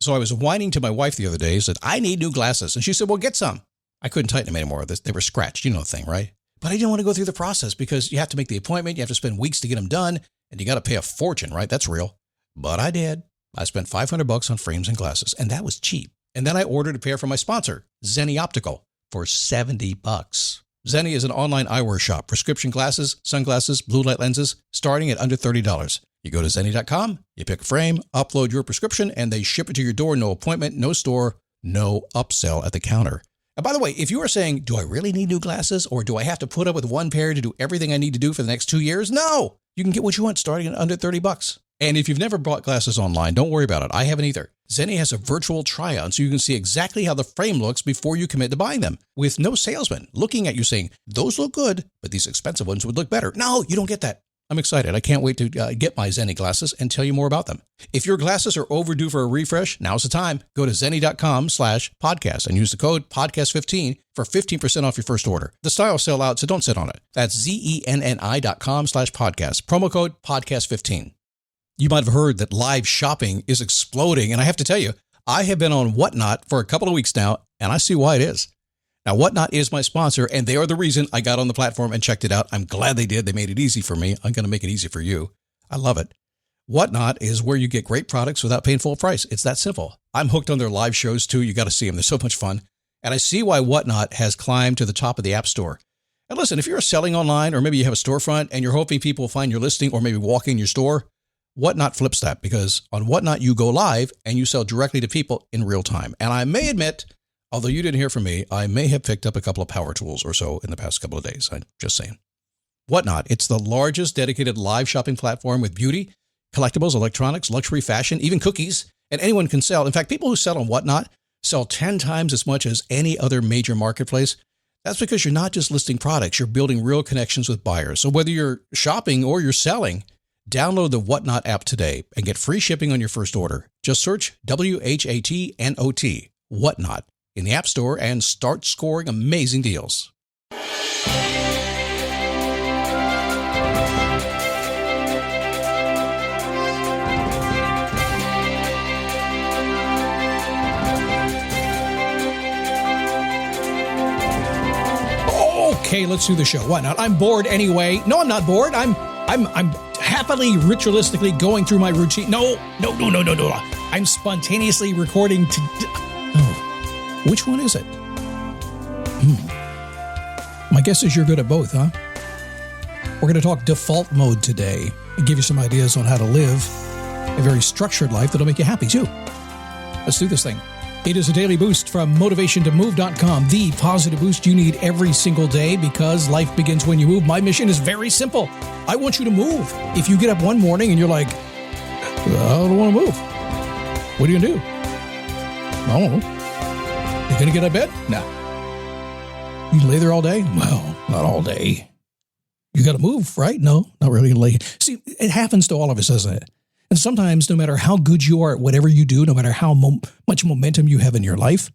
So I was whining to my wife the other day, said, I need new glasses. And she said, well, get some. I couldn't tighten them anymore. They were scratched. You know the thing, right? But I didn't want to go through the process because you have to make the appointment. You have to spend weeks to get them done. And you got to pay a fortune, right? That's real. But I did. I spent $500 on frames and glasses, and that was cheap. And then I ordered a pair from my sponsor, Zenni Optical, for $70. Zenni is an online eyewear shop. Prescription glasses, sunglasses, blue light lenses, starting at under $30. You go to Zenni.com, you pick a frame, upload your prescription, and they ship it to your door. No appointment, no store, no upsell at the counter. And by the way, if you are saying, do I really need new glasses, or do I have to put up with one pair to do everything I need to do for the next 2 years? No! You can get what you want starting at under $30. And if you've never bought glasses online, don't worry about it. I haven't either. Zenni has a virtual try-on so you can see exactly how the frame looks before you commit to buying them, with no salesman looking at you saying, those look good, but these expensive ones would look better. No, you don't get that. I'm excited. I can't wait to get my Zenni glasses and tell you more about them. If your glasses are overdue for a refresh, now's the time. Go to Zenni.com/podcast and use the code podcast15 for 15% off your first order. The styles sell out, so don't sit on it. That's Zenni.com/podcast. Promo code podcast15. You might have heard that live shopping is exploding. And I have to tell you, I have been on Whatnot for a couple of weeks now, and I see why it is. Now, Whatnot is my sponsor, and they are the reason I got on the platform and checked it out. I'm glad they did. They made it easy for me. I'm going to make it easy for you. I love it. Whatnot is where you get great products without paying full price. It's that simple. I'm hooked on their live shows, too. You got to see them. They're so much fun. And I see why Whatnot has climbed to the top of the App Store. And listen, if you're selling online, or maybe you have a storefront and you're hoping people will find your listing or maybe walk in your store, Whatnot flips that, because on Whatnot, you go live and you sell directly to people in real time. And I may admit, although you didn't hear from me, I may have picked up a couple of power tools or so in the past couple of days. I'm just saying. Whatnot, it's the largest dedicated live shopping platform with beauty, collectibles, electronics, luxury, fashion, even cookies, and anyone can sell. In fact, people who sell on Whatnot sell 10 times as much as any other major marketplace. That's because you're not just listing products, you're building real connections with buyers. So whether you're shopping or you're selling, download the Whatnot app today and get free shipping on your first order. Just search WHATNOT, Whatnot, in the App Store and start scoring amazing deals. Okay, let's do the show. Whatnot? I'm bored anyway. No, I'm not bored. I'm happily, ritualistically going through my routine. No. I'm spontaneously recording to... Oh, which one is it? My guess is you're good at both, huh? We're going to talk default mode today and give you some ideas on how to live a very structured life that'll make you happy, too. Let's do this thing. It is a daily boost from motivationtomove.com, the positive boost you need every single day because life begins when you move. My mission is very simple. I want you to move. If you get up one morning and you're like, I don't want to move, what are you going to do? I don't know. You going to get out of bed? No. You lay there all day? Well, not all day. You got to move, right? No, not really going to lay. See, it happens to all of us, doesn't it? And sometimes, no matter how good you are at whatever you do, no matter how much momentum you have in your life,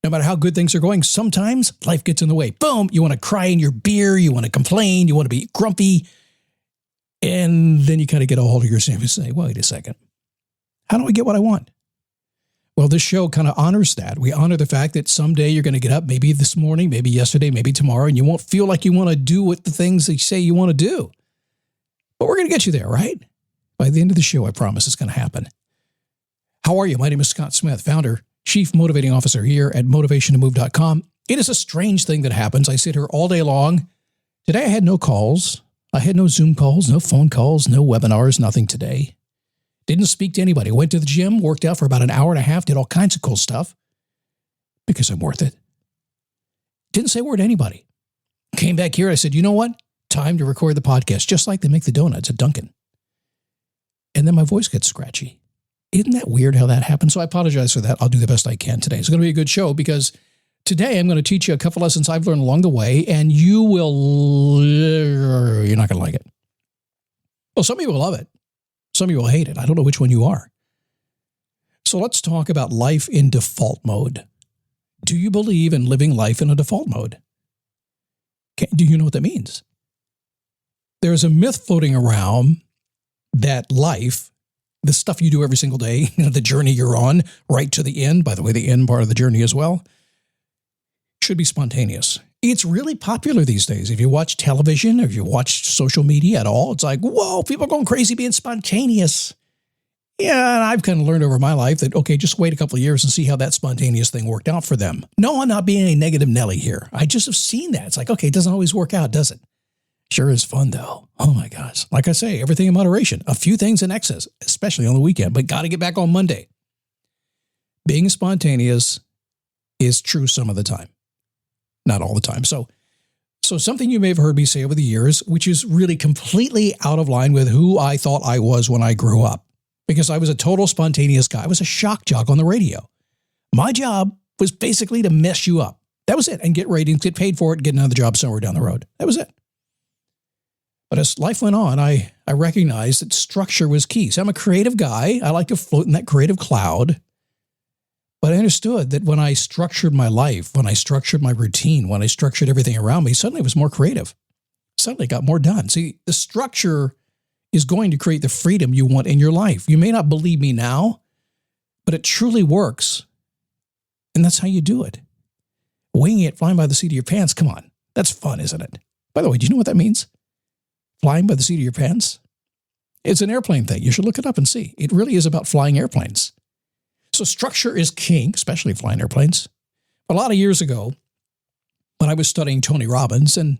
no matter how good things are going, sometimes life gets in the way. Boom, you want to cry in your beer, you want to complain, you want to be grumpy, and then you kind of get a hold of yourself and say, wait a second, how do I get what I want? Well, this show kind of honors that. We honor the fact that someday you're going to get up, maybe this morning, maybe yesterday, maybe tomorrow, and you won't feel like you want to do what the things they say you want to do. But we're going to get you there, right? By the end of the show, I promise it's going to happen. How are you? My name is Scott Smith, founder, chief motivating officer here at motivationtomove.com. It is a strange thing that happens. I sit here all day long. Today, I had no calls. I had no Zoom calls, no phone calls, no webinars, nothing today. Didn't speak to anybody. Went to the gym, worked out for about an hour and a half, did all kinds of cool stuff because I'm worth it. Didn't say a word to anybody. Came back here. I said, you know what? Time to record the podcast, just like they make the donuts at Dunkin'. And then my voice gets scratchy. Isn't that weird how that happens? So I apologize for that. I'll do the best I can today. It's going to be a good show because today I'm going to teach you a couple lessons I've learned along the way, and you're not going to like it. Well, some of you will love it. Some of you will hate it. I don't know which one you are. So let's talk about life in default mode. Do you believe in living life in a default mode? Do you know what that means? There's a myth floating around that life the stuff you do every single day, the journey you're on, right to the end, by the way, the end part of the journey as well, should be spontaneous. It's really popular these days. If you watch television or if you watch social media at all, it's like, whoa, people are going crazy being spontaneous. Yeah, and I've kind of learned over my life that, okay, just wait a couple of years and see how that spontaneous thing worked out for them. No, I'm not being a negative Nelly here. I just have seen that. It's like, okay, it doesn't always work out, does it? Sure is fun, though. Oh, my gosh. Like I say, everything in moderation. A few things in excess, especially on the weekend, but got to get back on Monday. Being spontaneous is true some of the time. Not all the time. So something you may have heard me say over the years, which is really completely out of line with who I thought I was when I grew up, because I was a total spontaneous guy. I was a shock jock on the radio. My job was basically to mess you up. That was it. And get ratings, get paid for it, get another job somewhere down the road. That was it. But as life went on, I recognized that structure was key. So I'm a creative guy. I like to float in that creative cloud. But I understood that when I structured my life, when I structured my routine, when I structured everything around me, suddenly it was more creative. Suddenly got more done. See, the structure is going to create the freedom you want in your life. You may not believe me now, but it truly works. And that's how you do it. Winging it, flying by the seat of your pants, come on. That's fun, isn't it? By the way, do you know what that means? Flying by the seat of your pants? It's an airplane thing. You should look it up and see. It really is about flying airplanes. So structure is king, especially flying airplanes. A lot of years ago, when I was studying Tony Robbins, and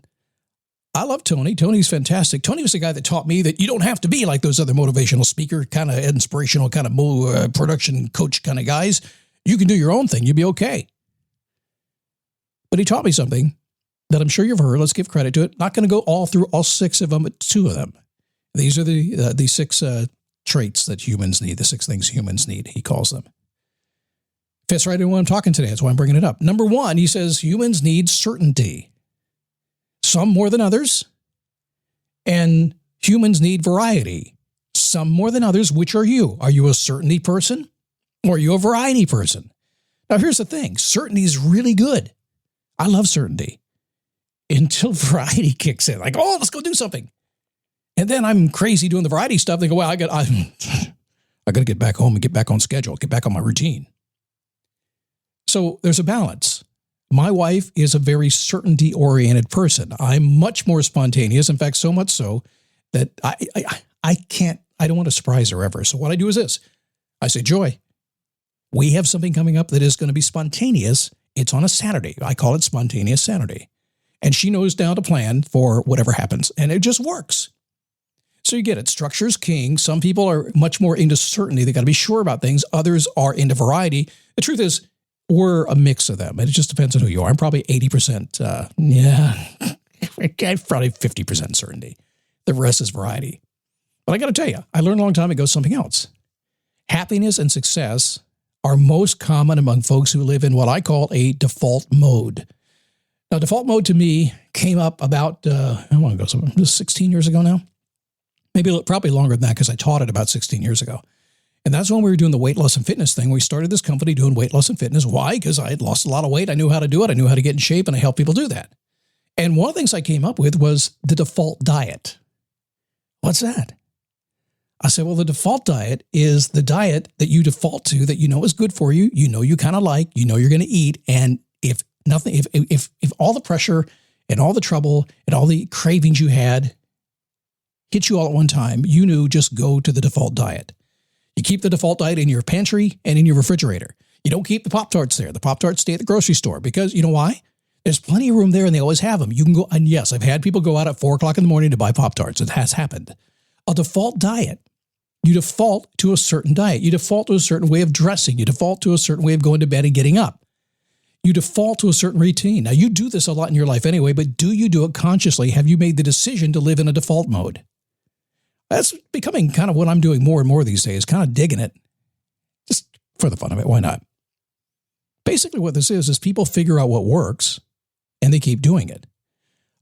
I love Tony. Tony's fantastic. Tony was the guy that taught me that you don't have to be like those other motivational speaker, kind of inspirational, kind of production coach kind of guys. You can do your own thing. You'll be okay. But he taught me something that I'm sure you've heard. Let's give credit to it. Not going to go all through all 6 of them, but 2 of them. These are the 6 traits that humans need, the 6 things humans need, he calls them. Fits right in what I'm talking today. That's why I'm bringing it up. Number 1, he says humans need certainty. Some more than others. And humans need variety. Some more than others. Which are you? Are you a certainty person? Or are you a variety person? Now, here's the thing. Certainty is really good. I love certainty. Until variety kicks in. Like, oh, let's go do something. And then I'm crazy doing the variety stuff. They go, well, I got to get back home and get back on schedule, get back on my routine. So there's a balance. My wife is a very certainty-oriented person. I'm much more spontaneous. In fact, so much so that I don't want to surprise her ever. So what I do is this. I say, Joy, we have something coming up that is going to be spontaneous. It's on a Saturday. I call it Spontaneous Saturday. And she knows now to plan for whatever happens. And it just works. So you get it. Structure is king. Some people are much more into certainty. They got to be sure about things. Others are into variety. The truth is, we're a mix of them. It just depends on who you are. I'm probably 80%, probably 50% certainty. The rest is variety. But I got to tell you, I learned a long time ago something else. Happiness and success are most common among folks who live in what I call a default mode. Now, default mode to me came up about, 16 years ago now. Probably longer than that because I taught it about 16 years ago. And that's when we were doing the weight loss and fitness thing. We started this company doing weight loss and fitness. Why? Because I had lost a lot of weight. I knew how to do it. I knew how to get in shape, and I helped people do that. And one of the things I came up with was the default diet. What's that? I said, well, the default diet is the diet that you default to that you know is good for you. You know you kind of like, you know you're going to eat. And if all the pressure and all the trouble and all the cravings you had hit you all at one time, you knew just go to the default diet. You keep the default diet in your pantry and in your refrigerator. You don't keep the Pop-Tarts there. The Pop-Tarts stay at the grocery store because you know why? There's plenty of room there and they always have them. You can go, and yes, I've had people go out at 4 o'clock in the morning to buy Pop-Tarts. It has happened. A default diet. You default to a certain diet. You default to a certain way of dressing. You default to a certain way of going to bed and getting up. You default to a certain routine. Now, you do this a lot in your life anyway, but do you do it consciously? Have you made the decision to live in a default mode? That's becoming kind of what I'm doing more and more these days, kind of digging it. Just for the fun of it, why not? Basically what this is people figure out what works, and they keep doing it.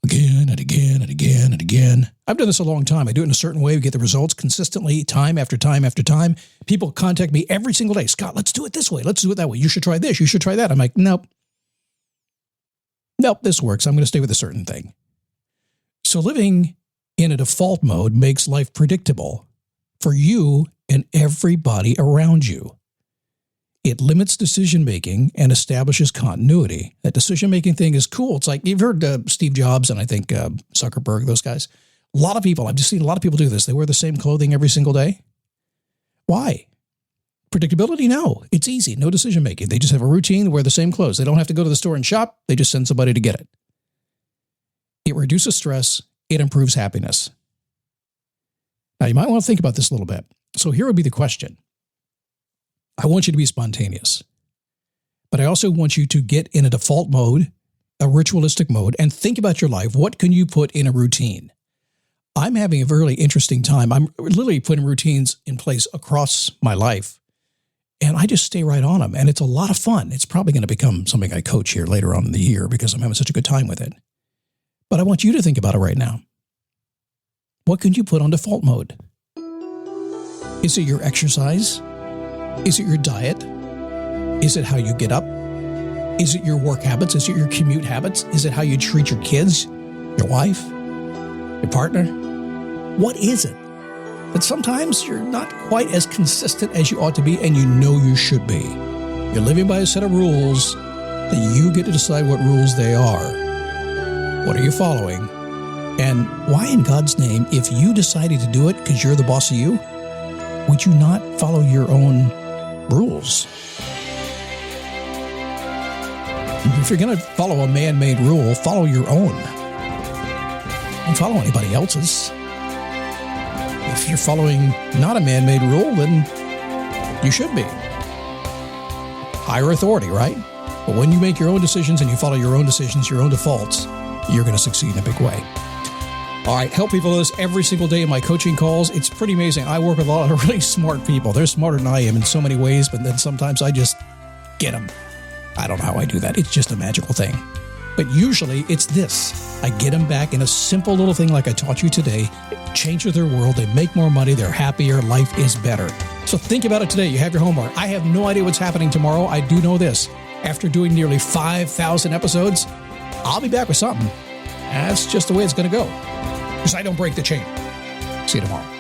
Again and again and again and again. I've done this a long time. I do it in a certain way. We get the results consistently, time after time after time. People contact me every single day. Scott, let's do it this way. Let's do it that way. You should try this. You should try that. I'm like, nope. Nope, this works. I'm going to stay with a certain thing. So living in a default mode makes life predictable for you and everybody around you. It limits decision-making and establishes continuity. That decision-making thing is cool. It's like, you've heard Steve Jobs and I think Zuckerberg, those guys. A lot of people, I've just seen a lot of people do this. They wear the same clothing every single day. Why? Predictability? No. It's easy. No decision-making. They just have a routine, wear the same clothes. They don't have to go to the store and shop. They just send somebody to get it. It reduces stress. It improves happiness. Now, you might want to think about this a little bit. So here would be the question. I want you to be spontaneous, but I also want you to get in a default mode, a ritualistic mode, and think about your life. What can you put in a routine? I'm having a really interesting time. I'm literally putting routines in place across my life, and I just stay right on them, and it's a lot of fun. It's probably going to become something I coach here later on in the year because I'm having such a good time with it. But I want you to think about it right now. What can you put on default mode? Is it your exercise? Is it your diet? Is it how you get up? Is it your work habits? Is it your commute habits? Is it how you treat your kids, your wife, your partner? What is it? That sometimes you're not quite as consistent as you ought to be, and you know you should be. You're living by a set of rules that you get to decide what rules they are. What are you following? And why in God's name, if you decided to do it because you're the boss of you, would you not follow your own rules? If you're going to follow a man-made rule, follow your own. Don't follow anybody else's. If you're following not a man-made rule, then you should be. Higher authority, right? But when you make your own decisions and you follow your own decisions, your own defaults, you're going to succeed in a big way. All right, help people with this every single day in my coaching calls. It's pretty amazing. I work with a lot of really smart people. They're smarter than I am in so many ways, but then sometimes I just get them. I don't know how I do that. It's just a magical thing. But usually it's this. I get them back in a simple little thing like I taught you today. It changes their world. They make more money. They're happier. Life is better. So think about it today. You have your homework. I have no idea what's happening tomorrow. I do know this. After doing nearly 5,000 episodes, I'll be back with something. That's just the way it's going to go. Because I don't break the chain. See you tomorrow.